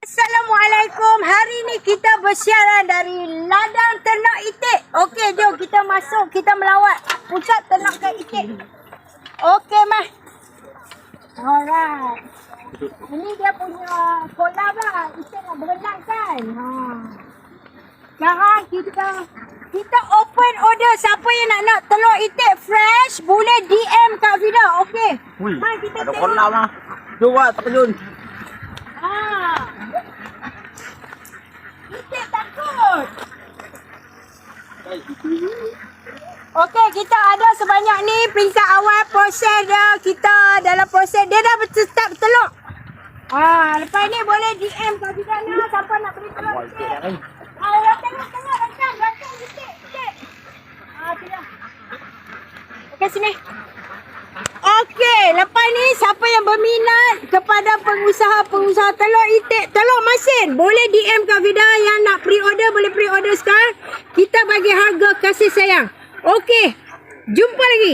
Assalamualaikum. Hari ni kita bersiaran dari ladang ternak itik. Okey, jom kita masuk, kita melawat pusat ternakan itik. Okey, Mas. Alright. Ini dia punya kolam lah. Itik nak berenang kan. Sekarang kita open order. Siapa yang nak telur itik fresh, boleh DM Kak Fida. Okey. Mai kita Ada tengok. kolam lah. Jom buat terjun. Itik takut. Okey, kita ada sebanyak ni peringkat awal proses dia. Kita dalam proses dia dah start bertelur. Lepas ni boleh DM Kak Fida nak siapa nak beli telur itik. Tengok itik. Tidak. Okey, sini. Okey, lepas ni siapa yang berminat kepada pengusaha telur itik, telur masin, boleh DM Kak Fida. Yang nak pre-order boleh pre-order sekarang. Kita bagi harga kasih sayang. Okey, jumpa lagi.